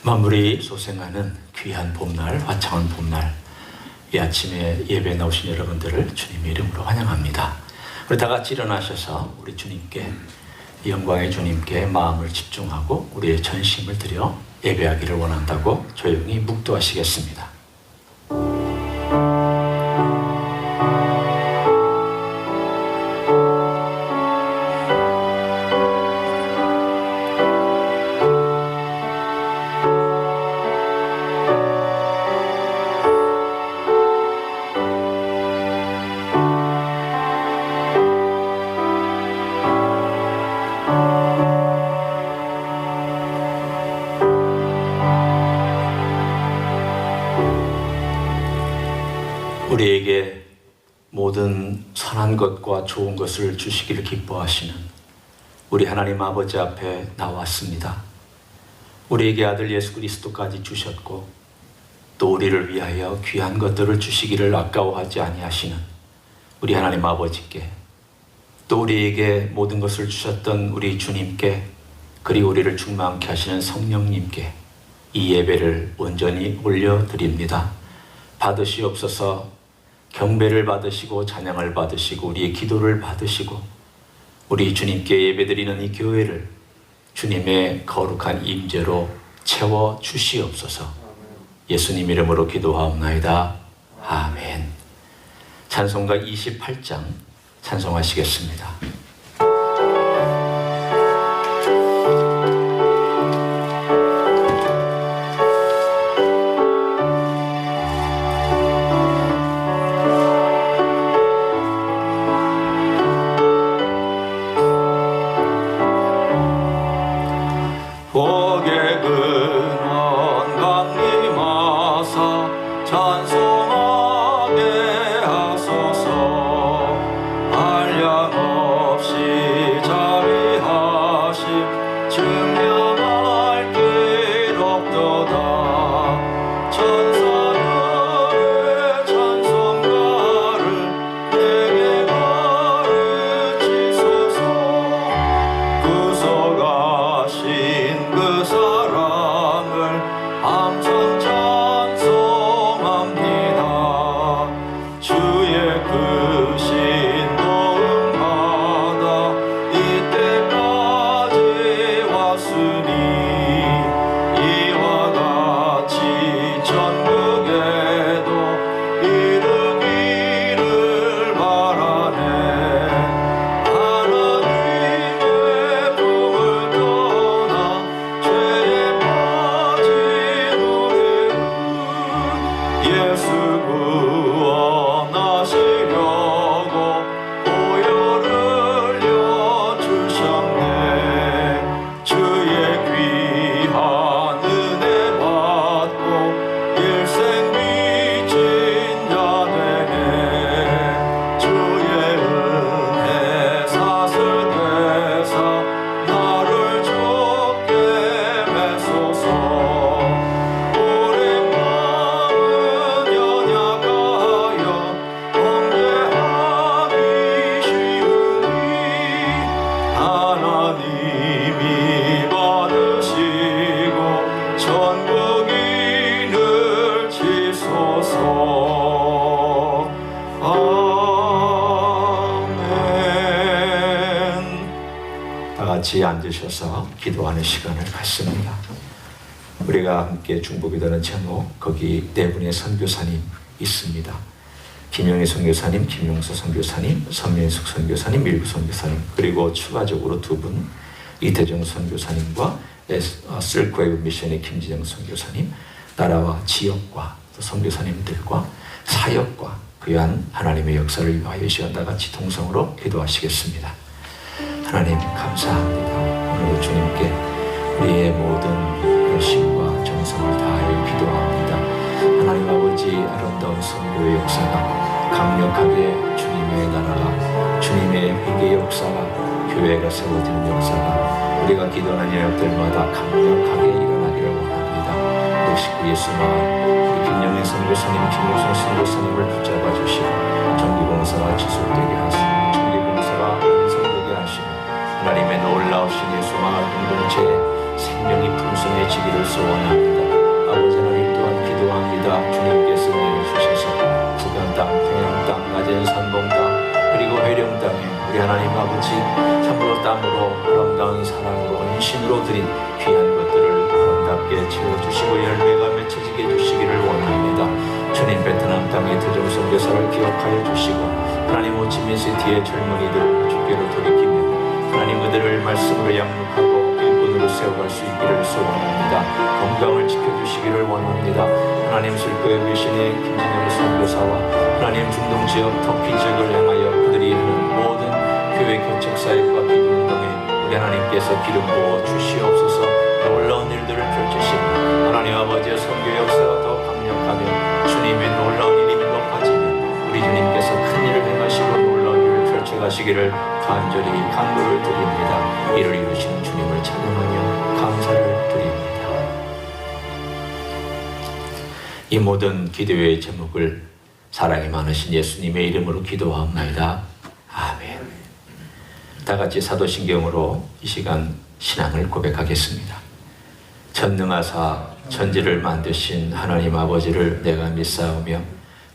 만물이 소생하는 귀한 봄날, 화창한 봄날, 이 아침에 예배에 나오신 여러분들을 주님의 이름으로 환영합니다. 우리 다 같이 일어나셔서 우리 주님께, 영광의 주님께 마음을 집중하고 우리의 전심을 드려 예배하기를 원한다고 조용히 묵도하시겠습니다. 우리에게 모든 선한 것과 좋은 것을 주시기를 기뻐하시는 우리 하나님 아버지 앞에 나왔습니다. 우리에게 아들 예수 그리스도까지 주셨고 또 우리를 위하여 귀한 것들을 주시기를 아까워하지 아니하시는 우리 하나님 아버지께, 또 우리에게 모든 것을 주셨던 우리 주님께, 그리고 우리를 충만케 하시는 성령님께 이 예배를 온전히 올려드립니다. 받으시옵소서. 경배를 받으시고 찬양을 받으시고 우리의 기도를 받으시고 우리 주님께 예배드리는 이 교회를 주님의 거룩한 임재로 채워 주시옵소서. 예수님 이름으로 기도하옵나이다. 아멘. 찬송가 28장 찬송하시겠습니다. 복의 근원 강림하사 찬송하게 하소서. 한량없이 자비하심 증명할 길 없도다. 천사들의 찬송가를 내게 가르치소서. 구속하신 그 사랑을 항상 찬송합니다. 주의 크신 도움받아 이때까지 왔으니 이와 같이 천국에도 이르기를 바라네. 하나님의 품을 떠나 죄에 빠진 우리는 예수 구원하시려고 보혈을 흘려주셨네. 주의 귀한 은혜 받고 일생 빚진 자 되네. 주의 은혜 사슬되사 나를 좁게 매소서. 오랜 마음은 연약하여 범죄하기 쉬우니 하나님이 받으시고 천국인을 치소서. 아멘. 다 같이 앉으셔서 기도하는 시간을 갖습니다. 우리가 함께 중보기도하는 제목, 거기 네 분의 선교사님 있습니다. 김영희 선교사님, 김용서 선교사님, 선민숙 선교사님, 밀구 선교사님, 그리고 추가적으로 두 분, 이태정 선교사님과 쓸크웨이브 미션의 김진영 선교사님, 나라와 지역과 또 선교사님들과 사역과 귀한 하나님의 역사를 위하여 이 시간 다 같이 동성으로 기도하시겠습니다. 하나님 감사합니다. 오늘도 주님께 우리의 모든 열심과 정성을 다하여 기도합니다. 하나님 아버지, 아름다운 선교의 역사가 강력하게 주님의 나라가, 주님의 회개의 역사가, 교회가 세워지는 역사가 우리가 기도하는 영역들마다 강력하게 일어나기를 원합니다. 역시 그 예수만 우리 김영희 선교사님, 김용선 선교사님을 붙잡아 주시고 정기봉사가 지속되게 하시고 정기봉사가 완성되게 하시고 하나님의 놀라우신 예수마을 공동체의 생명이 풍성해지기를 소원합니다. 아버지 참으로 땀으로 아름다운 사랑으로 헌신으로 드린 귀한 것들을 아름답게 채워주시고 열매가 맺혀지게 해주시기를 원합니다. 주님 베트남 땅의 도정 선교사를 기억하여 주시고 하나님 호치민시티의 젊은이들을 주께로 돌이키며 하나님 그들을 말씀으로 양육하고 일꾼으로 세워갈 수 있기를 소원합니다. 건강을 지켜주시기를 원합니다. 하나님 슬퍼의 배신의 김진영 선교사와 하나님 중동 지역 터키 지역을 향하여 그들이 하는 모든 교회 개척 사역과 기도 운동에 우리 하나님께서 기름 부어 주시옵소서. 놀라운 일들을 펼치시고 하나님 아버지의 선교 역사가 더 강력하며 주님의 놀라운 이름이 높아지며 우리 주님께서 큰 일을 행하시고 놀라운 일을 펼쳐가시기를 간절히 간구를 드립니다. 이를 이루시는 주님을 찬양하며 감사를 드립니다. 이 모든 기도의 제목을 사랑이 많으신 예수님의 이름으로 기도하옵나이다. 아멘. 다 같이 사도신경으로 이 시간 신앙을 고백하겠습니다. 전능하사 천지를 만드신 하나님 아버지를 내가 믿사오며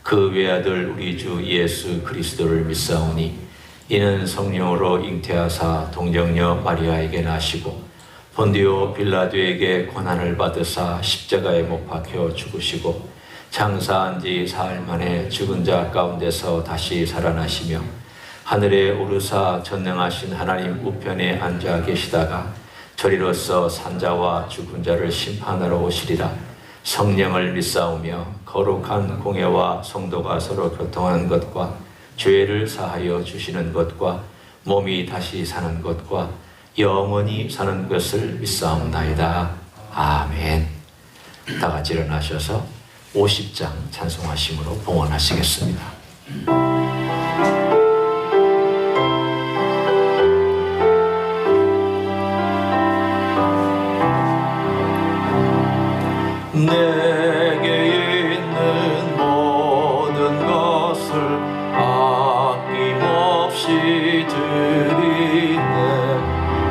그 외아들 우리 주 예수 그리스도를 믿사오니 이는 성령으로 잉태하사 동정녀 마리아에게 나시고 본디오 빌라도에게 고난을 받으사 십자가에 못 박혀 죽으시고 장사한 지 사흘 만에 죽은 자 가운데서 다시 살아나시며 하늘에 오르사 전능하신 하나님 우편에 앉아 계시다가 저리로서 산자와 죽은 자를 심판하러 오시리라. 성령을 믿사오며 거룩한 공예와 성도가 서로 교통하는 것과 죄를 사하여 주시는 것과 몸이 다시 사는 것과 영원히 사는 것을 믿사옵나이다. 아멘. 다 같이 일어나셔서 50장 찬송하심으로 봉헌하시겠습니다. 내게 있는 모든 것을 아낌없이 드리네.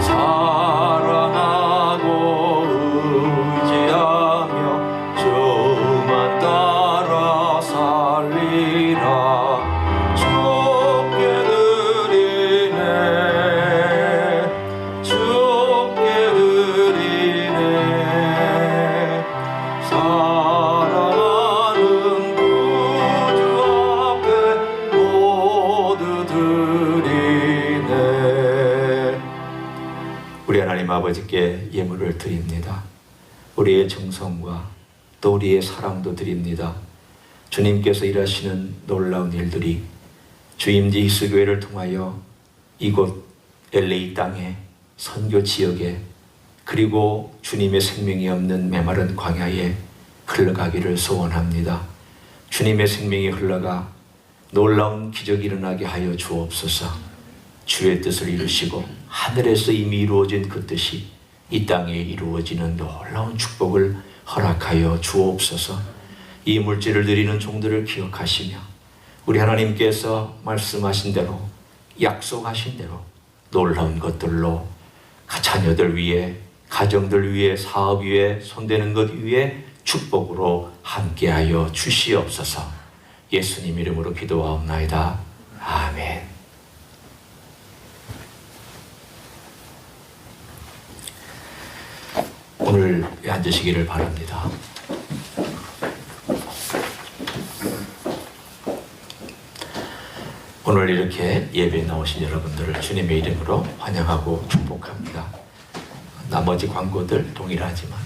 사랑하고 의지하며 주만 따라 살리라. 주께 드리네. 주께 드리네. 사랑하는 구주 앞에 모두 드리네. 우리 하나님 아버지께 예물을 드립니다. 우리의 정성과 또 우리의 사랑도 드립니다. 주님께서 일하시는 놀라운 일들이 주임지 히스교회를 통하여 이곳 LA 땅에 선교 지역에 그리고 주님의 생명이 없는 메마른 광야에 흘러가기를 소원합니다. 주님의 생명이 흘러가 놀라운 기적이 일어나게 하여 주옵소서. 주의 뜻을 이루시고 하늘에서 이미 이루어진 그 뜻이 이 땅에 이루어지는 놀라운 축복을 허락하여 주옵소서. 이 물질을 드리는 종들을 기억하시며 우리 하나님께서 말씀하신 대로 약속하신 대로 놀라운 것들로 자녀들 위해 가정들 위해 사업 위해 손대는 것 위해 축복으로 함께하여 주시옵소서. 예수님 이름으로 기도하옵나이다. 아멘. 오늘 앉으시기를 바랍니다. 오늘 이렇게 예배에 나오신 여러분들을 주님의 이름으로 환영하고 축복합니다. 나머지 광고들 동일하지만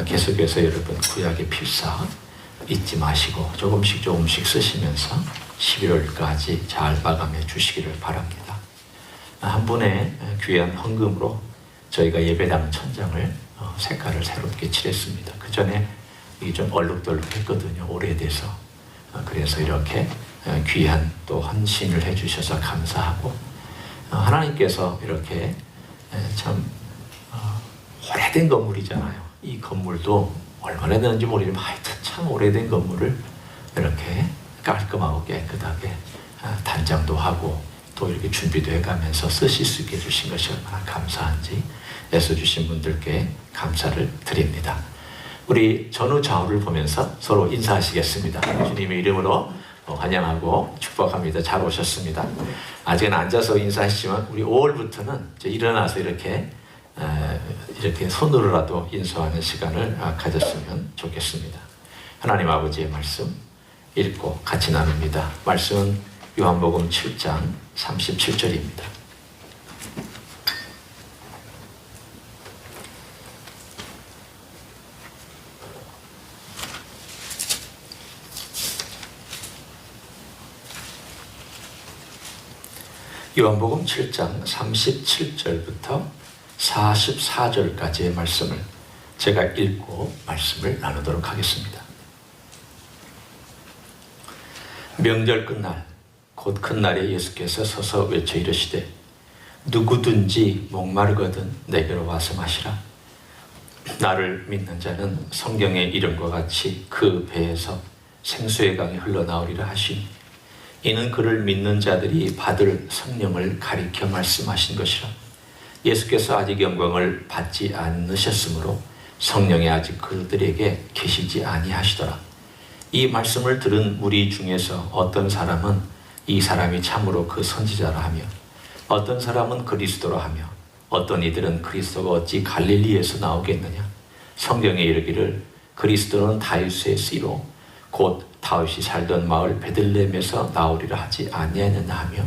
계속해서 여러분 구약의 필사 잊지 마시고 조금씩 쓰시면서 11월까지 잘 마감해 주시기를 바랍니다. 한 분의 귀한 헌금으로 저희가 예배당 천장을 색깔을 새롭게 칠했습니다. 그 전에 이게 좀 얼룩덜룩했거든요. 오래돼서. 그래서 이렇게 귀한 또 헌신을 해주셔서 감사하고 하나님께서 이렇게 참 오래된 건물이잖아요. 이 건물도 얼마나 됐는지 모르지만 하여튼 참 오래된 건물을 이렇게 깔끔하고 깨끗하게 단장도 하고 또 이렇게 준비도 해가면서 쓰실 수 있게 해주신 것이 얼마나 감사한지 애써주신 분들께 감사를 드립니다. 우리 전후 좌우를 보면서 서로 인사하시겠습니다. 주님의 이름으로 환영하고 축복합니다. 잘 오셨습니다. 아직은 앉아서 인사하시지만 우리 5월부터는 일어나서 이렇게 손으로라도 인사하는 시간을 가졌으면 좋겠습니다. 하나님 아버지의 말씀 읽고 같이 나눕니다. 말씀은 요한복음 7장 37절입니다. 요한복음 7장 37절부터 44절까지의 말씀을 제가 읽고 말씀을 나누도록 하겠습니다. 명절 끝날 곧 큰 날에 예수께서 서서 외쳐 이르시되 누구든지 목마르거든 내게로 와서 마시라. 나를 믿는 자는 성경의 이름과 같이 그 배에서 생수의 강이 흘러나오리라 하시니 이는 그를 믿는 자들이 받을 성령을 가리켜 말씀하신 것이라. 예수께서 아직 영광을 받지 않으셨으므로 성령이 아직 그들에게 계시지 아니하시더라. 이 말씀을 들은 무리 중에서 어떤 사람은 이 사람이 참으로 그 선지자라 하며 어떤 사람은 그리스도라 하며 어떤 이들은 그리스도가 어찌 갈릴리에서 나오겠느냐. 성경에 이르기를 그리스도는 다윗의 씨로 곧 다윗이 살던 마을 베들레헴에서 나오리라 하지 아니하느냐 하며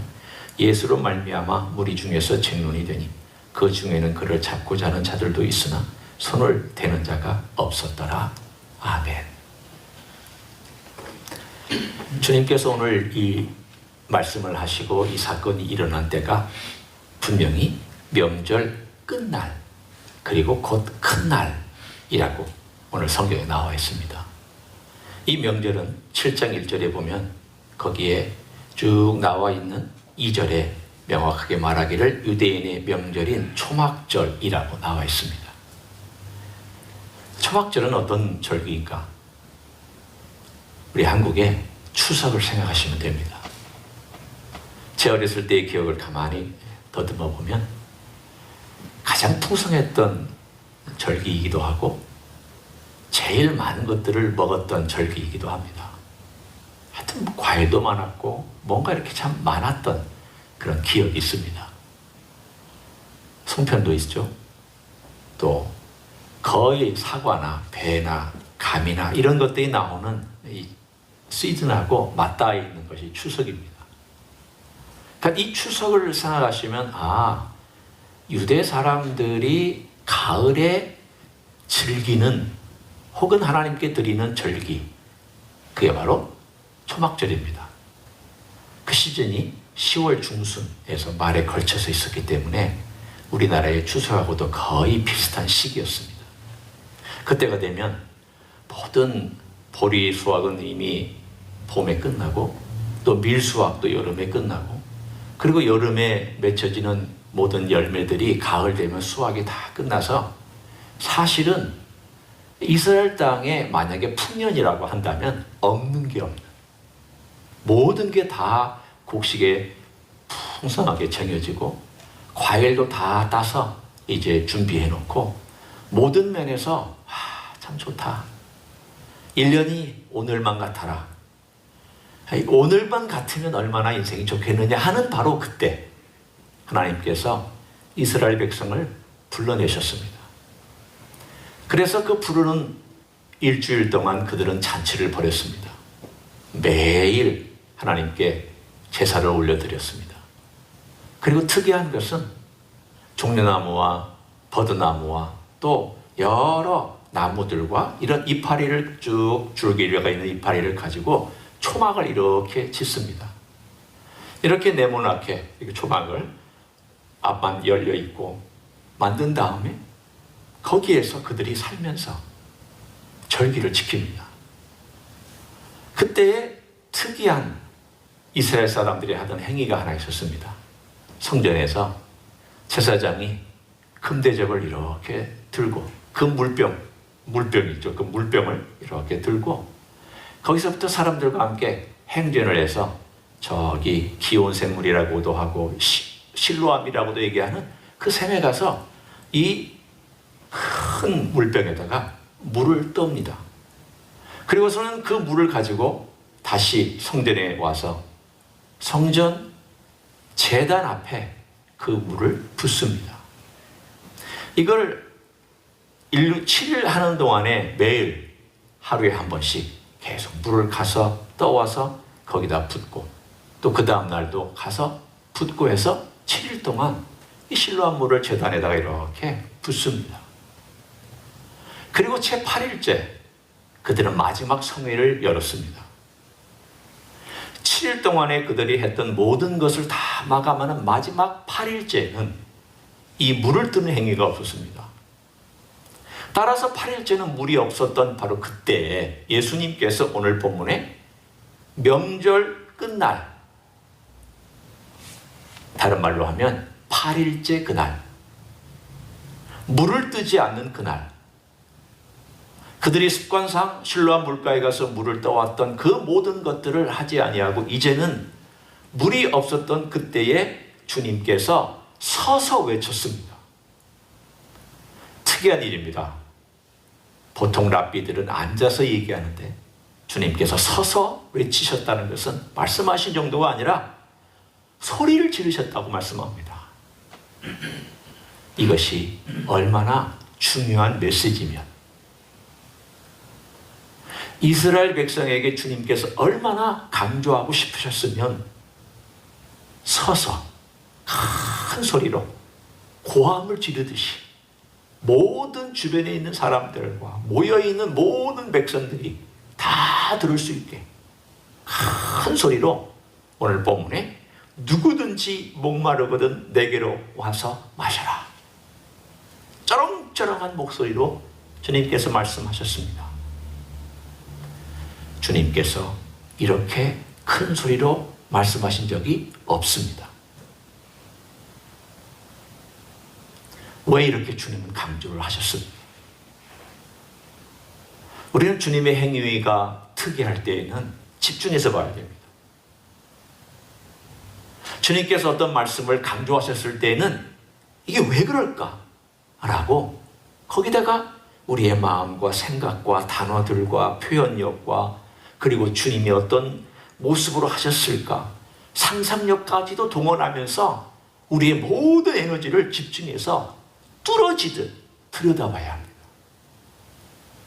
예수로 말미암아 무리 중에서 쟁론이 되니 그 중에는 그를 잡고자 하는 자들도 있으나 손을 대는 자가 없었더라. 아멘. 주님께서 오늘 이 말씀을 하시고 이 사건이 일어난 때가 분명히 명절 끝날 그리고 곧 큰 날이라고 오늘 성경에 나와 있습니다. 이 명절은 7장 1절에 보면 거기에 쭉 나와 있는 2절에 명확하게 말하기를 유대인의 명절인 초막절이라고 나와 있습니다. 초막절은 어떤 절기인가? 우리 한국의 추석을 생각하시면 됩니다. 제 어렸을 때의 기억을 가만히 더듬어 보면 가장 풍성했던 절기이기도 하고 제일 많은 것들을 먹었던 절기이기도 합니다. 하여튼 과일도 많았고 뭔가 이렇게 참 많았던 그런 기억이 있습니다. 송편도 있죠. 또 거의 사과나 배나 감이나 이런 것들이 나오는 이 시즌하고 맞닿아 있는 것이 추석입니다. 그러니까 이 추석을 생각하시면 유대 사람들이 가을에 즐기는 혹은 하나님께 드리는 절기, 그게 바로 초막절입니다. 그 시즌이 10월 중순에서 말에 걸쳐서 있었기 때문에 우리나라의 추석하고도 거의 비슷한 시기였습니다. 그때가 되면 모든 보리 수확은 이미 봄에 끝나고 또 밀수확도 여름에 끝나고 그리고 여름에 맺혀지는 모든 열매들이 가을 되면 수확이 다 끝나서 사실은 이스라엘 땅에 만약에 풍년이라고 한다면 없는 게 없는 모든 게 다 곡식에 풍성하게 정해지고 과일도 다 따서 이제 준비해 놓고 모든 면에서 참 좋다. 1년이 오늘만 같아라. 오늘만 같으면 얼마나 인생이 좋겠느냐 하는 바로 그때 하나님께서 이스라엘 백성을 불러내셨습니다. 그래서 그 부르는 일주일 동안 그들은 잔치를 벌였습니다. 매일 하나님께 제사를 올려드렸습니다. 그리고 특이한 것은 종려나무와 버드나무와 또 여러 나무들과 이런 이파리를 쭉 줄기가 있는 이파리를 가지고 초막을 이렇게 짓습니다. 이렇게 네모나게 초막을 앞만 열려 있고 만든 다음에 거기에서 그들이 살면서 절기를 지킵니다. 그때에 특이한 이스라엘 사람들이 하던 행위가 하나 있었습니다. 성전에서 제사장이 금대접을 이렇게 들고 그 물병이죠. 그 물병을 이렇게 들고 거기서부터 사람들과 함께 행진을 해서 저기 기온샘물이라고도 하고 실로암이라고도 얘기하는 그 샘에 가서 이 큰 물병에다가 물을 떠옵니다. 그리고서는 그 물을 가지고 다시 성전에 와서 성전 제단 앞에 그 물을 붓습니다. 이걸 7일 하는 동안에 매일 하루에 한 번씩 계속 물을 가서 떠와서 거기다 붓고, 또 그 다음 날도 가서 붓고 해서 7일 동안 이 실로암 물을 제단에다가 이렇게 붓습니다. 그리고 채 8일째 그들은 마지막 성회를 열었습니다. 7일 동안에 그들이 했던 모든 것을 다 마감하는 마지막 8일째는 이 물을 뜨는 행위가 없었습니다. 따라서 8일째는 물이 없었던 바로 그때에 예수님께서 오늘 본문에 명절 끝날, 다른 말로 하면 8일째 그날, 물을 뜨지 않는 그날, 그들이 습관상 실로암 물가에 가서 물을 떠왔던 그 모든 것들을 하지 아니하고 이제는 물이 없었던 그때에 주님께서 서서 외쳤습니다. 특이한 일입니다. 보통 랍비들은 앉아서 얘기하는데 주님께서 서서 외치셨다는 것은 말씀하신 정도가 아니라 소리를 지르셨다고 말씀합니다. 이것이 얼마나 중요한 메시지면, 이스라엘 백성에게 주님께서 얼마나 강조하고 싶으셨으면 서서 큰 소리로 고함을 지르듯이 모든 주변에 있는 사람들과 모여있는 모든 백성들이 다 들을 수 있게 큰 소리로 오늘 본문에 누구든지 목마르거든 내게로 와서 마셔라, 쩌렁쩌렁한 목소리로 주님께서 말씀하셨습니다. 주님께서 이렇게 큰 소리로 말씀하신 적이 없습니다. 왜 이렇게 주님은 강조를 하셨습니까? 우리는 주님의 행위가 특이할 때에는 집중해서 봐야 됩니다. 주님께서 어떤 말씀을 강조하셨을 때에는 이게 왜 그럴까? 라고 거기다가 우리의 마음과 생각과 단어들과 표현력과 그리고 주님이 어떤 모습으로 하셨을까? 상상력까지도 동원하면서 우리의 모든 에너지를 집중해서 뚫어지듯 들여다봐야 합니다.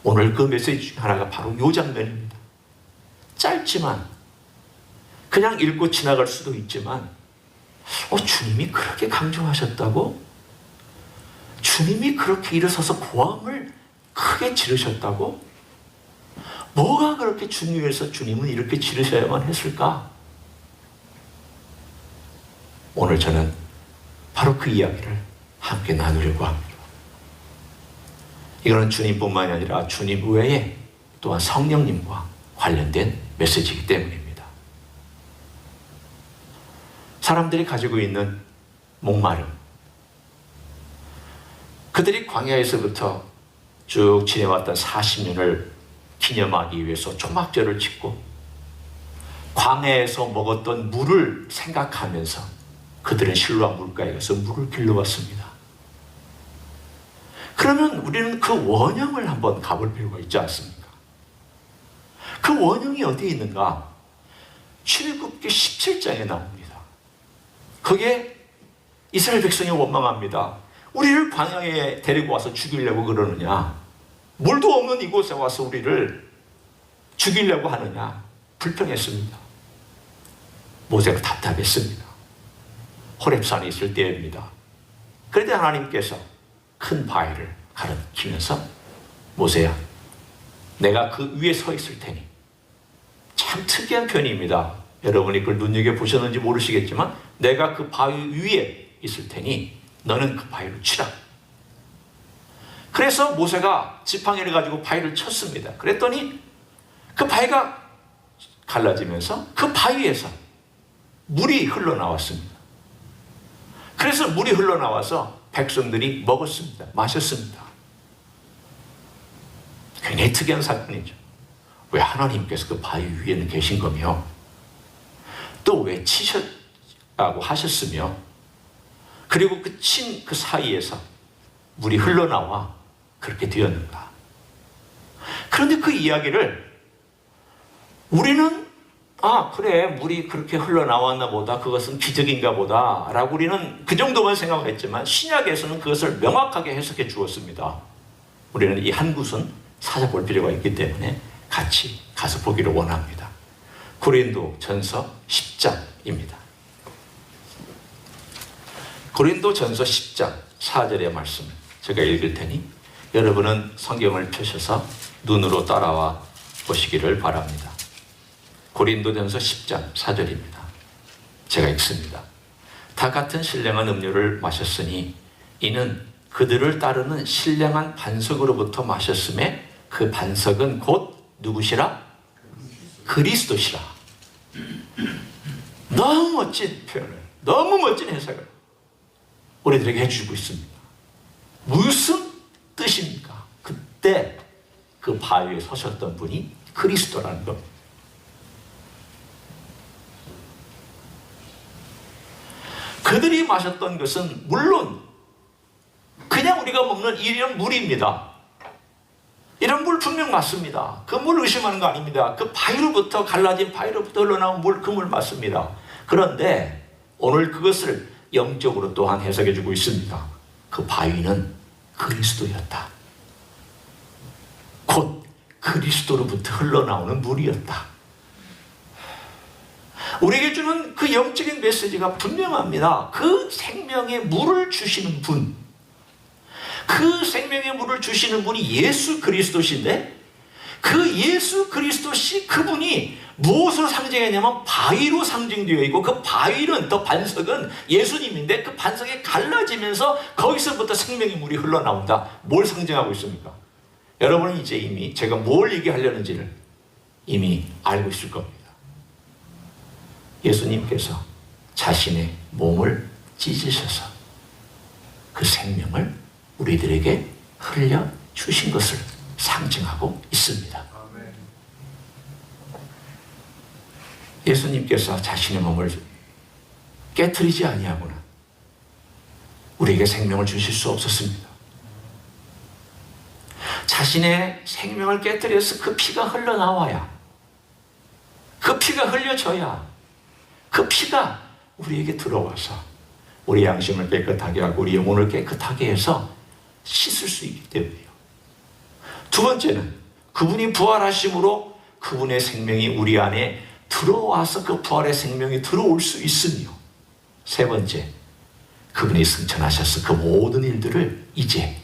오늘 그 메시지 중 하나가 바로 이 장면입니다. 짧지만 그냥 읽고 지나갈 수도 있지만 주님이 그렇게 강조하셨다고? 주님이 그렇게 일어서서 고함을 크게 지르셨다고? 뭐가 그렇게 중요해서 주님은 이렇게 지르셔야만 했을까? 오늘 저는 바로 그 이야기를 함께 나누려고 합니다. 이거는 주님뿐만이 아니라 주님 외에 또한 성령님과 관련된 메시지이기 때문입니다. 사람들이 가지고 있는 목마름, 그들이 광야에서부터 쭉 지내왔던 40년을 기념하기 위해서 초막절을 짓고 광야에서 먹었던 물을 생각하면서 그들은 실로암 물가에 가서 물을 길러왔습니다. 그러면 우리는 그 원형을 한번 가볼 필요가 있지 않습니까? 그 원형이 어디에 있는가? 출애굽기 17장에 나옵니다. 거기에 이스라엘 백성이 원망합니다. 우리를 광야에 데리고 와서 죽이려고 그러느냐? 물도 없는 이곳에 와서 우리를 죽이려고 하느냐? 불평했습니다. 모세가 답답했습니다. 호렙산에 있을 때입니다. 그런데 하나님께서 큰 바위를 가리키면서 모세야, 내가 그 위에 서 있을 테니, 참 특이한 표현입니다. 여러분이 그걸 눈여겨보셨는지 모르시겠지만 내가 그 바위 위에 있을 테니 너는 그 바위를 치라. 그래서 모세가 지팡이를 가지고 바위를 쳤습니다. 그랬더니 그 바위가 갈라지면서 그 바위에서 물이 흘러나왔습니다. 그래서 물이 흘러나와서 백성들이 먹었습니다. 마셨습니다. 굉장히 특이한 사건이죠. 왜 하나님께서 그 바위 위에는 계신 거며 또 왜 치셨다고 하셨으며 그리고 그 친 그 사이에서 물이 흘러나와 그렇게 되었는가? 그런데 그 이야기를 우리는 아, 그래, 물이 그렇게 흘러나왔나 보다, 그것은 기적인가 보다 라고 우리는 그 정도만 생각했지만 신약에서는 그것을 명확하게 해석해 주었습니다. 우리는 이 한 구은 찾아볼 필요가 있기 때문에 같이 가서 보기를 원합니다. 고린도 전서 10장입니다. 고린도 전서 10장 4절의 말씀 제가 읽을 테니 여러분은 성경을 펴셔서 눈으로 따라와 보시기를 바랍니다. 고린도전서 10장 4절입니다. 제가 읽습니다. 다 같은 신령한 음료를 마셨으니 이는 그들을 따르는 신령한 반석으로부터 마셨음에 그 반석은 곧 누구시라? 그리스도시라. 너무 멋진 표현을, 너무 멋진 해석을 우리들에게 해주고 있습니다. 무슨 뜻입니까? 그때 그 바위에 서셨던 분이 그리스도라는 겁니다. 그들이 마셨던 것은 물론 그냥 우리가 먹는 이런 물입니다. 이런 물 분명 맞습니다. 그 물 의심하는 거 아닙니다. 그 바위로부터 갈라진 바위로부터 흘러나온 물, 그 물 맞습니다. 그런데 오늘 그것을 영적으로 또한 해석해 주고 있습니다. 그 바위는 그리스도였다. 곧 그리스도로부터 흘러나오는 물이었다. 우리에게 주는 그 영적인 메시지가 분명합니다. 그 생명의 물을 주시는 분, 그 생명의 물을 주시는 분이 예수 그리스도신데 그 예수 그리스도시 그분이 무엇으로 상징했냐면 바위로 상징되어 있고 그 바위는 더 반석은 예수님인데 그 반석이 갈라지면서 거기서부터 생명의 물이 흘러나온다. 뭘 상징하고 있습니까? 여러분은 이제 이미 제가 뭘 얘기하려는지를 이미 알고 있을 겁니다. 예수님께서 자신의 몸을 찢으셔서 그 생명을 우리들에게 흘려주신 것을 상징하고 있습니다. 예수님께서 자신의 몸을 깨트리지 아니하고는 우리에게 생명을 주실 수 없었습니다. 자신의 생명을 깨트려서 그 피가 흘러나와야, 그 피가 흘려져야 그 피가 우리에게 들어와서 우리 양심을 깨끗하게 하고 우리 영혼을 깨끗하게 해서 씻을 수 있기 때문이에요. 두 번째는 그분이 부활하심으로 그분의 생명이 우리 안에 들어와서 그 부활의 생명이 들어올 수 있으며, 세 번째, 그분이 승천하셔서 그 모든 일들을 이제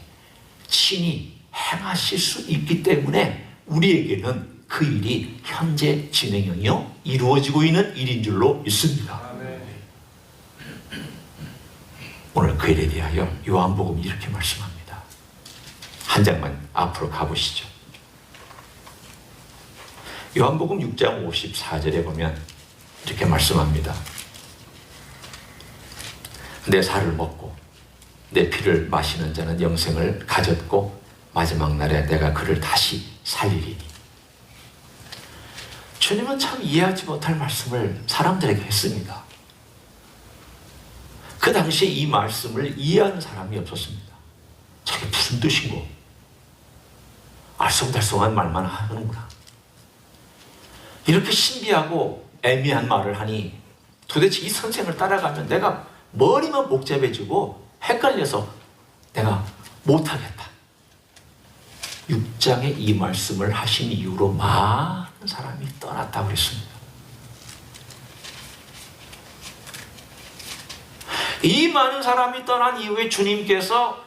친히 행하실 수 있기 때문에 우리에게는 그 일이 현재 진행형이요 이루어지고 있는 일인 줄로 믿습니다. 오늘 그 일에 대하여 요한복음이 이렇게 말씀합니다. 한 장만 앞으로 가보시죠. 요한복음 6장 54절에 보면 이렇게 말씀합니다. 내 살을 먹고 내 피를 마시는 자는 영생을 가졌고 마지막 날에 내가 그를 다시 살리리니. 주님은 참 이해하지 못할 말씀을 사람들에게 했습니다. 그 당시에 이 말씀을 이해하는 사람이 없었습니다. 저게 무슨 뜻인고? 알쏭달쏭한 말만 하는구나. 이렇게 신비하고 애매한 말을 하니 도대체 이 선생을 따라가면 내가 머리만 복잡해지고 헷갈려서 내가 못하겠다. 6장에 이 말씀을 하신 이후로 많은 사람이 떠났다고 그랬습니다. 이 많은 사람이 떠난 이후에 주님께서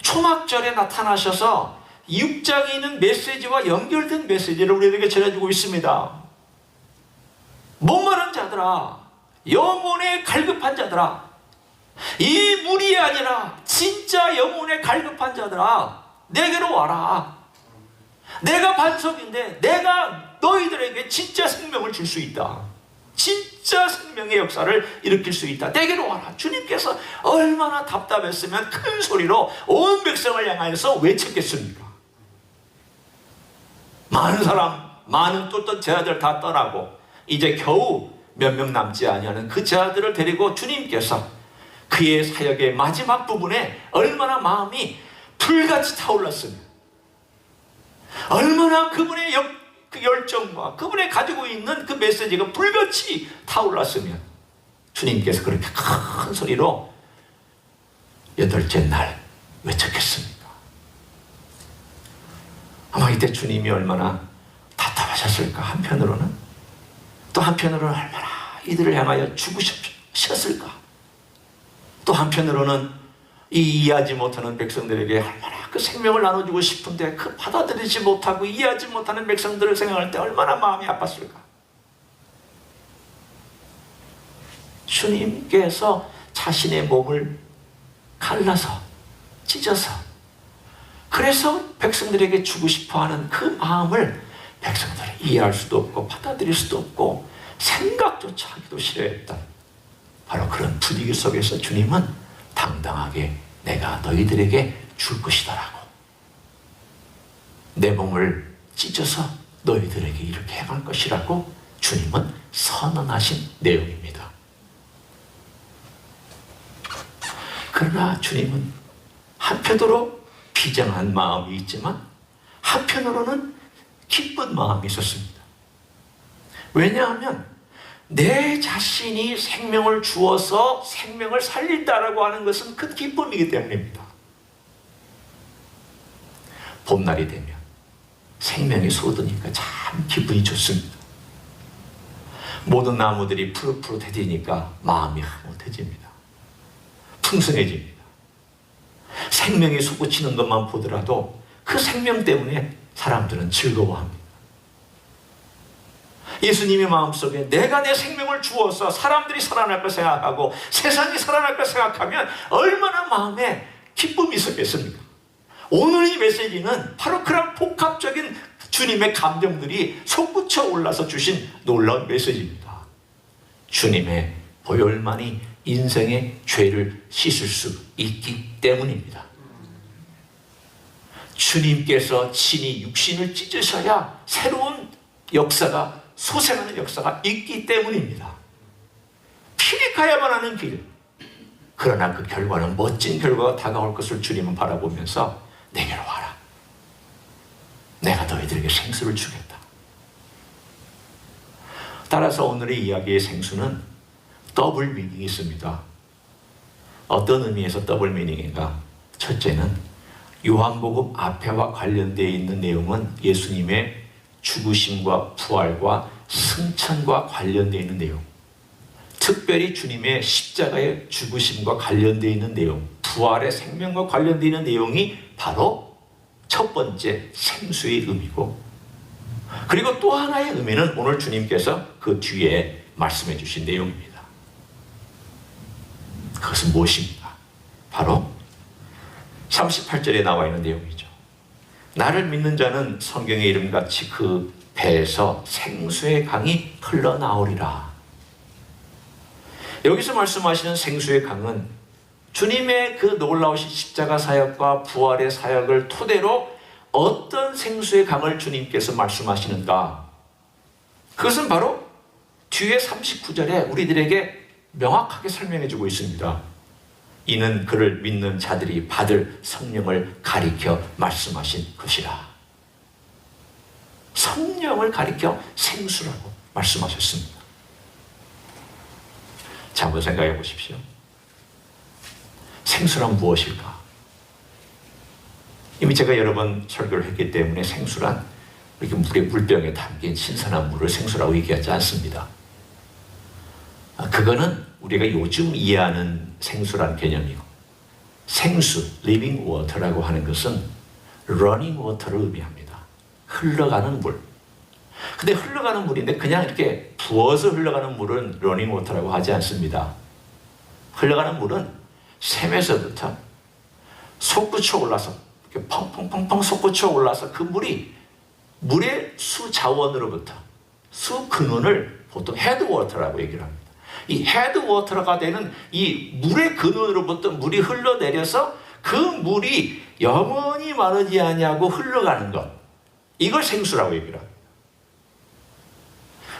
초막절에 나타나셔서 6장에 있는 메시지와 연결된 메시지를 우리에게 전해주고 있습니다. 목마른 자들아, 영혼에 갈급한 자들아, 이 물이 아니라 진짜 영혼에 갈급한 자들아, 내게로 와라. 내가 반석인데 내가 너희들에게 진짜 생명을 줄 수 있다. 진짜 생명의 역사를 일으킬 수 있다. 내게로 와라. 주님께서 얼마나 답답했으면 큰 소리로 온 백성을 향하여서 외쳤겠습니까? 많은 사람, 많은 또 제자들 다 떠나고 이제 겨우 몇 명 남지 아니하는 그 제자들을 데리고 주님께서 그의 사역의 마지막 부분에 얼마나 마음이 불같이 타올랐으면, 얼마나 그분의 그 열정과 그분이 가지고 있는 그 메시지가 불같이 타올랐으면 주님께서 그렇게 큰 소리로 8째 날 외쳤겠습니까? 아마 이때 주님이 얼마나 답답하셨을까. 한편으로는 또 한편으로는 얼마나 이들을 향하여 죽으셨을까. 또 한편으로는 이 이해하지 못하는 백성들에게 얼마나 그 생명을 나눠주고 싶은데 그 받아들이지 못하고 이해하지 못하는 백성들을 생각할 때 얼마나 마음이 아팠을까. 주님께서 자신의 몸을 갈라서 찢어서 그래서 백성들에게 주고 싶어하는 그 마음을 백성들이 이해할 수도 없고 받아들일 수도 없고 생각조차 하기도 싫어했던 바로 그런 분위기 속에서 주님은 당당하게 내가 너희들에게 줄 것이다라고 내 몸을 찢어서 너희들에게 이렇게 행할 것이라고 주님은 선언하신 내용입니다. 그러나 주님은 한편으로 비장한 마음이 있지만 한편으로는 기쁜 마음이 있었습니다. 왜냐하면 내 자신이 생명을 주어서 생명을 살린다라고 하는 것은 큰 기쁨이기 때문입니다. 봄날이 되면 생명이 솟으니까 참 기분이 좋습니다. 모든 나무들이 푸릇푸릇해지니까 마음이 흐뭇해집니다. 풍성해집니다. 생명이 솟구치는 것만 보더라도 그 생명 때문에 사람들은 즐거워합니다. 예수님의 마음속에 내가 내 생명을 주어서 사람들이 살아날 걸 생각하고 세상이 살아날 걸 생각하면 얼마나 마음에 기쁨이 있었겠습니까? 오늘 이 메시지는 바로 그런 복합적인 주님의 감정들이 솟구쳐 올라서 주신 놀라운 메시지입니다. 주님의 보혈만이 인생의 죄를 씻을 수 있기 때문입니다. 주님께서 친히 육신을 찢으셔야 새로운 역사가 소생하는 역사가 있기 때문입니다. 필히 가야만 하는 길. 그러나 그 결과는 멋진 결과가 다가올 것을 주님은 바라보면서 내게로 와라. 내가 너희들에게 생수를 주겠다. 따라서 오늘의 이야기의 생수는 더블 미닝이 있습니다. 어떤 의미에서 더블 미닝인가? 첫째는 요한복음 앞에와 관련되어 있는 내용은 예수님의 죽으심과 부활과 승천과 관련되어 있는 내용, 특별히 주님의 십자가의 죽으심과 관련되어 있는 내용, 부활의 생명과 관련되어 있는 내용이 바로 첫 번째 생수의 의미고, 그리고 또 하나의 의미는 오늘 주님께서 그 뒤에 말씀해 주신 내용입니다. 그것은 무엇입니까? 바로 38절에 나와 있는 내용이죠. 나를 믿는 자는 성경의 이름같이 그 배에서 생수의 강이 흘러나오리라. 여기서 말씀하시는 생수의 강은 주님의 그 놀라우신 십자가 사역과 부활의 사역을 토대로 어떤 생수의 강을 주님께서 말씀하시는가? 그것은 바로 뒤에 39절에 우리들에게 명확하게 설명해 주고 있습니다. 이는 그를 믿는 자들이 받을 성령을 가리켜 말씀하신 것이라. 성령을 가리켜 생수라고 말씀하셨습니다. 자, 한번 생각해 보십시오. 생수란 무엇일까? 이미 제가 여러 번 설교를 했기 때문에 생수란 이렇게 물의 물병에 담긴 신선한 물을 생수라고 얘기하지 않습니다. 그거는 우리가 요즘 이해하는 생수란 개념이고, 생수, living water라고 하는 것은 running water를 의미합니다. 흘러가는 물. 근데 흘러가는 물인데 그냥 이렇게 부어서 흘러가는 물은 running water라고 하지 않습니다. 흘러가는 물은 샘에서부터 솟구쳐 올라서 이렇게 펑펑펑펑 솟구쳐 올라서 그 물이 물의 수 자원으로부터 수 근원을 보통 헤드워터라고 얘기를 합니다. 이 헤드워터가 되는 이 물의 근원으로부터 물이 흘러내려서 그 물이 영원히 마르지 아니하고 흘러가는 것, 이걸 생수라고 얘기를 합니다.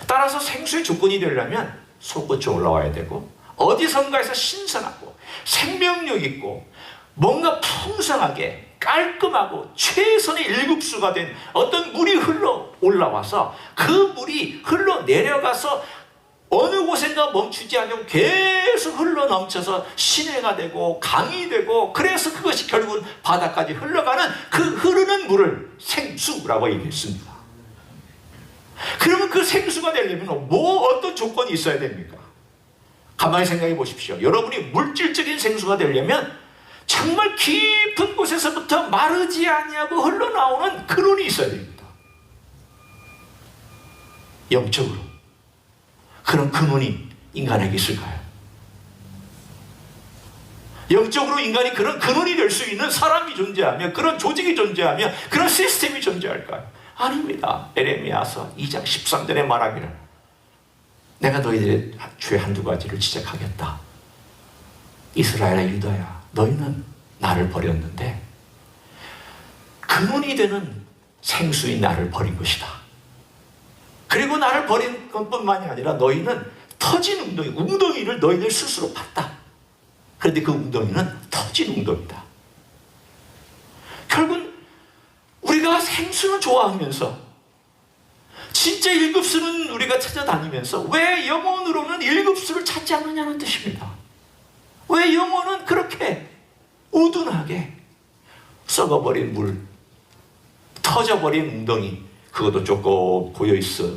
따라서 생수의 조건이 되려면 솟구쳐 올라와야 되고 어디선가에서 신선하고 생명력 있고 뭔가 풍성하게 깔끔하고 최선의 일급수가 된 어떤 물이 흘러 올라와서 그 물이 흘러내려가서 어느 곳인가 멈추지 않으면 계속 흘러넘쳐서 시내가 되고 강이 되고, 그래서 그것이 결국은 바다까지 흘러가는 그 흐르는 물을 생수라고 얘기했습니다. 그러면 그 생수가 되려면 어떤 조건이 있어야 됩니까? 가만히 생각해 보십시오. 여러분이 물질적인 생수가 되려면 정말 깊은 곳에서부터 마르지 아니하고 흘러나오는 근원이 있어야 됩니다. 영적으로 그런 근원이 인간에게 있을까요? 영적으로 인간이 그런 근원이 될 수 있는 사람이 존재하며, 그런 조직이 존재하며, 그런 시스템이 존재할까요? 아닙니다. 에레미야서 2장 13절에 말하기를, 내가 너희들의 죄 한두 가지를 지적하겠다. 이스라엘아 유다야, 너희는 나를 버렸는데 근원이 되는 생수인 나를 버린 것이다. 그리고 나를 버린 것뿐만이 아니라 너희는 터진 웅덩이를 너희들 스스로 팠다. 그런데 그 웅덩이는 터진 웅덩이다. 결국은 우리가 생수는 좋아하면서 진짜 1급수는 우리가 찾아다니면서 왜 영혼으로는 1급수를 찾지 않느냐는 뜻입니다. 왜 영혼은 그렇게 우둔하게 썩어버린 물, 터져버린 웅덩이, 그것도 조금 고여있어,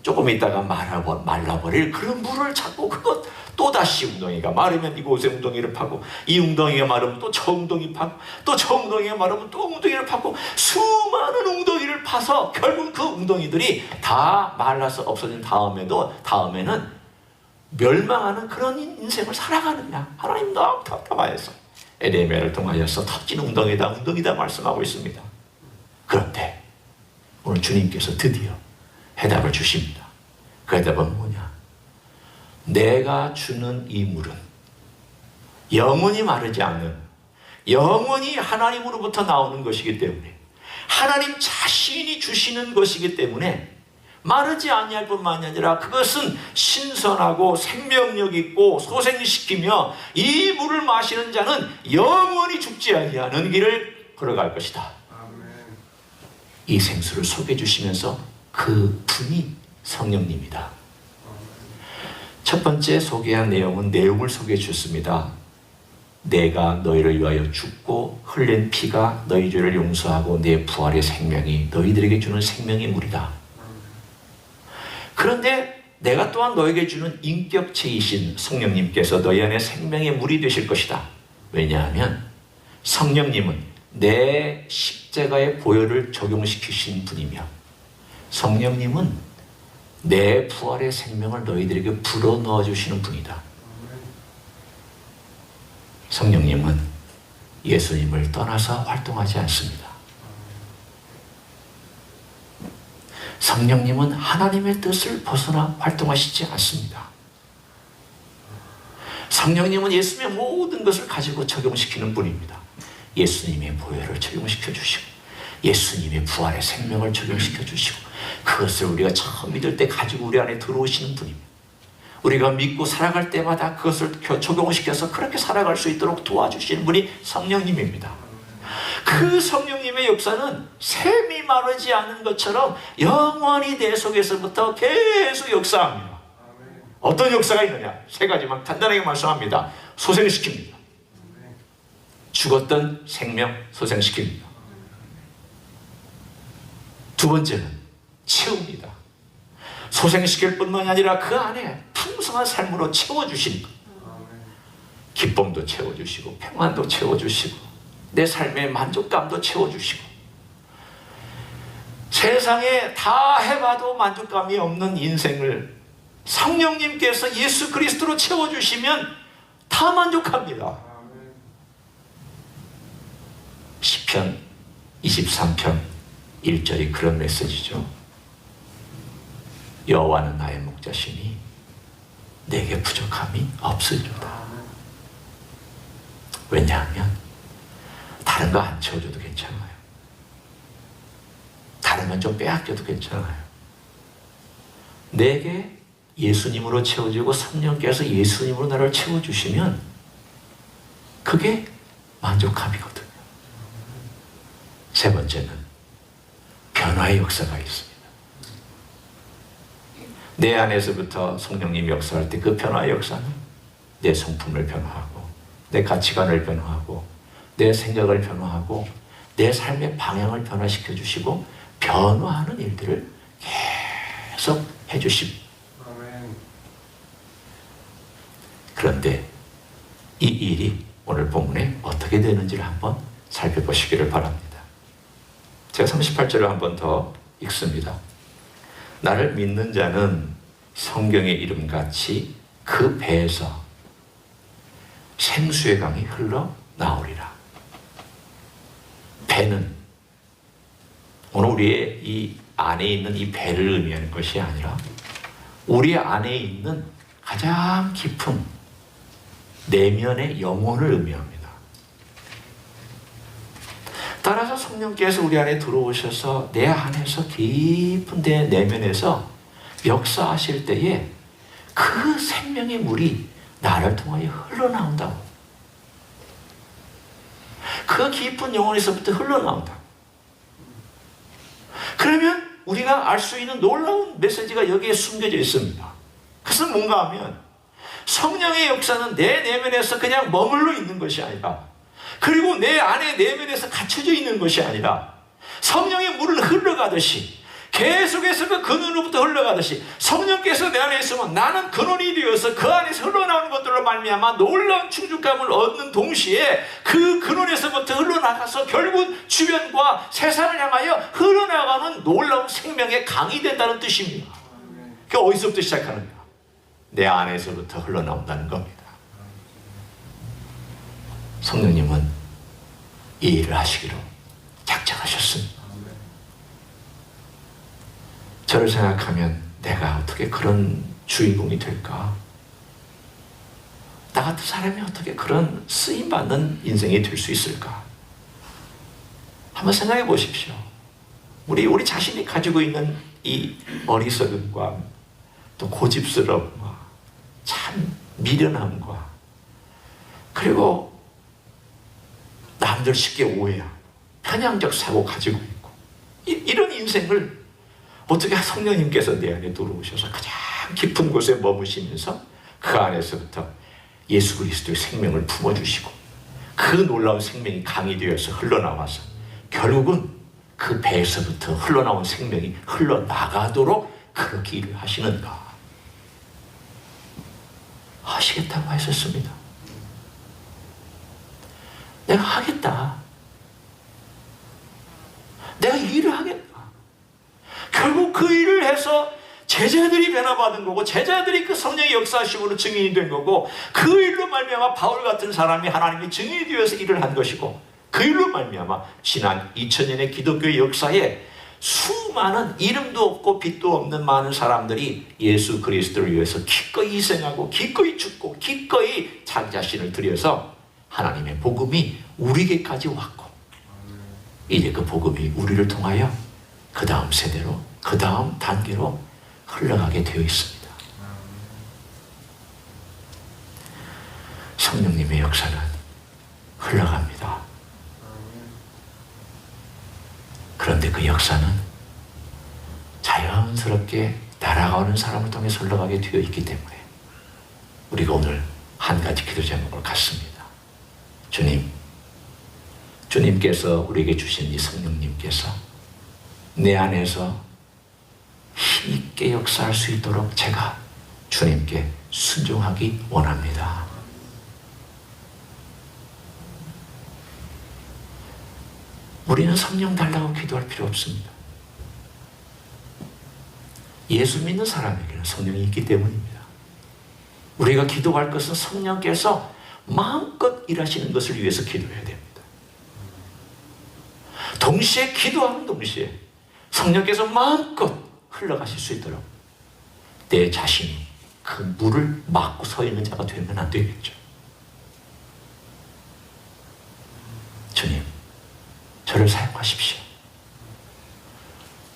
조금 있다가 말라버릴 그런 물을 찾고, 그것 또다시 웅덩이가 마르면 이곳에 웅덩이를 파고, 이 웅덩이가 마르면 또 저 웅덩이 파고, 또 저 웅덩이가 마르면 또 웅덩이를 파고, 수많은 웅덩이를 파서 결국 그 웅덩이들이 다 말라서 없어진 다음에는 멸망하는 그런 인생을 살아가느냐. 하나님 너무 답답하여서 에레미야를 통하여서 터진 웅덩이다 말씀하고 있습니다. 그런데 오늘 주님께서 드디어 해답을 주십니다. 그 해답은 뭐냐? 내가 주는 이 물은 영원히 마르지 않는, 영원히 하나님으로부터 나오는 것이기 때문에, 하나님 자신이 주시는 것이기 때문에 마르지 아니할 뿐만이 아니라 그것은 신선하고 생명력 있고 소생시키며 이 물을 마시는 자는 영원히 죽지 아니하는 길을 걸어갈 것이다. 이 생수를 소개해 주시면서 그 분이 성령님이다. 첫 번째 소개한 내용을 소개해 주셨습니다. 내가 너희를 위하여 죽고 흘린 피가 너희 죄를 용서하고 내 부활의 생명이 너희들에게 주는 생명의 물이다. 그런데 내가 또한 너에게 주는 인격체이신 성령님께서 너희 안에 생명의 물이 되실 것이다. 왜냐하면 성령님은 내 십자가의 보혈을 적용시키신 분이며, 성령님은 내 부활의 생명을 너희들에게 불어넣어 주시는 분이다. 성령님은 예수님을 떠나서 활동하지 않습니다. 성령님은 하나님의 뜻을 벗어나 활동하시지 않습니다. 성령님은 예수님의 모든 것을 가지고 적용시키는 분입니다. 예수님의 보혈을 적용시켜 주시고, 예수님의 부활의 생명을 적용시켜 주시고, 그것을 우리가 처음 믿을 때 가지고 우리 안에 들어오시는 분입니다. 우리가 믿고 살아갈 때마다 그것을 적용시켜서 그렇게 살아갈 수 있도록 도와주시는 분이 성령님입니다. 그 성령님의 역사는 샘이 마르지 않는 것처럼 영원히 내 속에서부터 계속 역사합니다. 어떤 역사가 있느냐? 세 가지만 간단하게 말씀합니다. 소생시킵니다. 죽었던 생명 소생시킵니다. 두 번째는 채웁니다. 소생시킬 뿐만이 아니라 그 안에 풍성한 삶으로 채워주시는 것. 기쁨도 채워주시고 평안도 채워주시고 내 삶의 만족감도 채워주시고, 세상에 다 해봐도 만족감이 없는 인생을 성령님께서 예수 그리스도로 채워주시면 다 만족합니다. 시편 23편 1절이 그런 메시지죠. 여호와는 나의 목자시니 내게 부족함이 없으리로다. 왜냐하면 다른 거 안 채워줘도 괜찮아요. 다른 건 좀 빼앗겨도 괜찮아요. 내게 예수님으로 채워지고 성령께서 예수님으로 나를 채워주시면 그게 만족함이거든요. 세 번째는 변화의 역사가 있습니다. 내 안에서부터 성령님이 역사할 때 그 변화의 역사는 내 성품을 변화하고 내 가치관을 변화하고 내 생각을 변화하고 내 삶의 방향을 변화시켜 주시고 변화하는 일들을 계속 해주십니다. 그런데 이 일이 오늘 본문에 어떻게 되는지를 한번 살펴보시기를 바랍니다. 제가 38절을 한번 더 읽습니다. 나를 믿는 자는 성경의 이름같이 그 배에서 생수의 강이 흘러나오리라. 배는 오늘 우리의 이 안에 있는 이 배를 의미하는 것이 아니라 우리 안에 있는 가장 깊은 내면의 영혼을 의미합니다. 따라서 성령께서 우리 안에 들어오셔서 내 안에서 깊은 내 내면에서 역사하실 때에 그 생명의 물이 나를 통하여 흘러나온다고. 그 깊은 영혼에서부터 흘러나온다. 그러면 우리가 알 수 있는 놀라운 메시지가 여기에 숨겨져 있습니다. 그것은 뭔가 하면 성령의 역사는 내 내면에서 그냥 머물러 있는 것이 아니라 그리고 내 안에 내면에서 갇혀져 있는 것이 아니라 성령의 물을 흘러가듯이 계속해서 그 근원으로부터 흘러가듯이 성령께서 내 안에 있으면 나는 근원이 되어서 그 안에서 흘러나오는 것들로 말미암아 놀라운 충족감을 얻는 동시에 그 근원에서부터 흘러나가서 결국 주변과 세상을 향하여 흘러나가는 놀라운 생명의 강이 된다는 뜻입니다. 그게 어디서부터 시작하는가? 내 안에서부터 흘러나온다는 겁니다. 성령님은 이 일을 하시기로 작정하셨습니다. 저를 생각하면 내가 어떻게 그런 주인공이 될까? 나 같은 사람이 어떻게 그런 쓰임받는 인생이 될 수 있을까? 한번 생각해 보십시오. 우리 자신이 가지고 있는 이 어리석음과 또 고집스러움과 참 미련함과 그리고 남들 쉽게 오해하고 편향적 사고 가지고 있고 이런 인생을 어떻게 성령님께서 내 안에 들어오셔서 가장 깊은 곳에 머무시면서 그 안에서부터 예수 그리스도의 생명을 품어주시고 그 놀라운 생명이 강이 되어서 흘러나와서 결국은 그 배에서부터 흘러나온 생명이 흘러나가도록 그렇게 일을 하시는가? 하시겠다고 하셨습니다. 내가 하겠다. 내가 이 일을 하겠다. 결국 그 일을 해서 제자들이 변화받은 거고 제자들이 그 성령의 역사하심으로 증인이 된 거고 그 일로 말미암아 바울 같은 사람이 하나님의 증인이 되어서 일을 한 것이고 그 일로 말미암아 지난 2000년의 기독교의 역사에 수많은 이름도 없고 빛도 없는 많은 사람들이 예수 그리스도를 위해서 기꺼이 희생하고 기꺼이 죽고 기꺼이 자기 자신을 들여서 하나님의 복음이 우리에게까지 왔고 이제 그 복음이 우리를 통하여 그 다음 세대로 그 다음 단계로 흘러가게 되어 있습니다. 성령님의 역사는 흘러갑니다. 그런데 그 역사는 자연스럽게 날아가는 사람을 통해서 흘러가게 되어 있기 때문에 우리가 오늘 한 가지 기도 제목을 갖습니다. 주님께서 우리에게 주신 이 성령님께서 내 안에서 힘있게 역사할 수 있도록 제가 주님께 순종하기 원합니다. 우리는 성령 달라고 기도할 필요 없습니다. 예수 믿는 사람에게는 성령이 있기 때문입니다. 우리가 기도할 것은 성령께서 마음껏 일하시는 것을 위해서 기도해야 됩니다. 동시에 기도하는 동시에 성령께서 마음껏 흘러가실 수 있도록 내 자신이 그 물을 막고 서 있는 자가 되면 안 되겠죠. 주님, 저를 사용하십시오.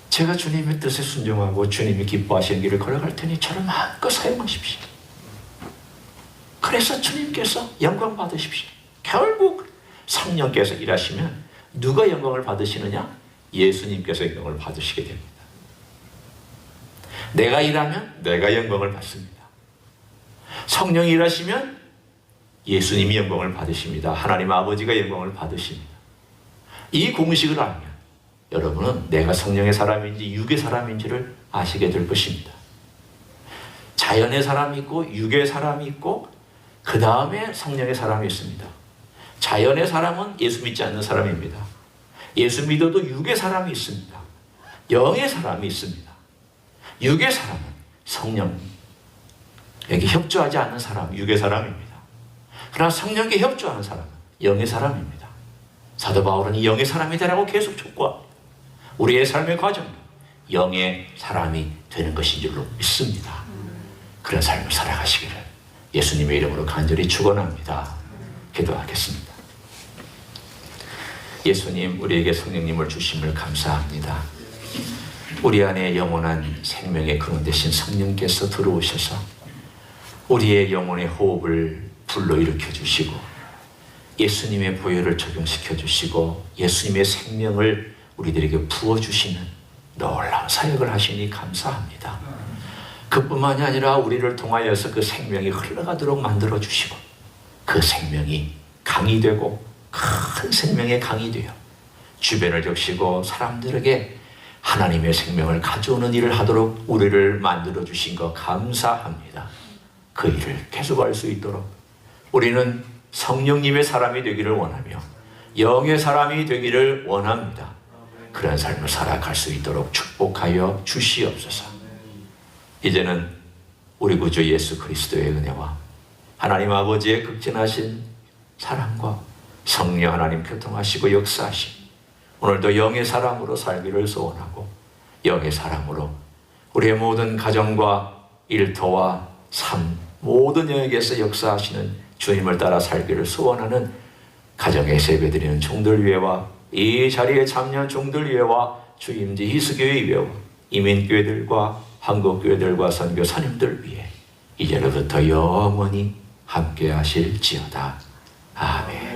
제가 주님의 뜻에 순종하고 주님이 기뻐하시는 길을 걸어갈 테니 저를 마음껏 사용하십시오. 그래서 주님께서 영광 받으십시오. 결국 성령께서 일하시면 누가 영광을 받으시느냐? 예수님께서 영광을 받으시게 됩니다. 내가 일하면 내가 영광을 받습니다. 성령이 일하시면 예수님이 영광을 받으십니다. 하나님 아버지가 영광을 받으십니다. 이 공식을 알면 여러분은 내가 성령의 사람인지 육의 사람인지를 아시게 될 것입니다. 자연의 사람이 있고 육의 사람이 있고 그 다음에 성령의 사람이 있습니다. 자연의 사람은 예수 믿지 않는 사람입니다. 예수 믿어도 육의 사람이 있습니다. 영의 사람이 있습니다. 육의 사람은 성령에게 협조하지 않는 사람, 육의 사람입니다. 그러나 성령에게 협조하는 사람은 영의 사람입니다. 사도 바울은 이 영의 사람이 되라고 계속 촉구합니다. 우리의 삶의 과정도 영의 사람이 되는 것인 줄로 믿습니다. 그런 삶을 살아가시기를 예수님의 이름으로 간절히 축원합니다. 기도하겠습니다. 예수님, 우리에게 성령님을 주심을 감사합니다. 우리 안에 영원한 생명의 근원 되신 성령께서 들어오셔서 우리의 영혼의 호흡을 불러일으켜 주시고 예수님의 보혈을 적용시켜 주시고 예수님의 생명을 우리들에게 부어주시는 놀라운 사역을 하시니 감사합니다. 그뿐만이 아니라 우리를 통하여서 그 생명이 흘러가도록 만들어 주시고 그 생명이 강이 되고 큰 생명의 강이 되어 주변을 적시고 사람들에게 하나님의 생명을 가져오는 일을 하도록 우리를 만들어 주신 것 감사합니다. 그 일을 계속할 수 있도록 우리는 성령님의 사람이 되기를 원하며 영의 사람이 되기를 원합니다. 그런 삶을 살아갈 수 있도록 축복하여 주시옵소서. 이제는 우리 구주 예수 그리스도의 은혜와 하나님 아버지의 극진하신 사랑과 성령 하나님 교통하시고 역사하심 오늘도 영의 사람으로 살기를 소원하고 영의 사람으로 우리의 모든 가정과 일터와 삶 모든 영역에서 역사하시는 주님을 따라 살기를 소원하는 가정에 예배드리는 종들 위에와 이 자리에 참여한 종들 위에와 주임지 희수교회 위에와 이민교회들과 한국교회들과 선교사님들 위해 이제로부터 영원히 함께 하실지어다. 아멘.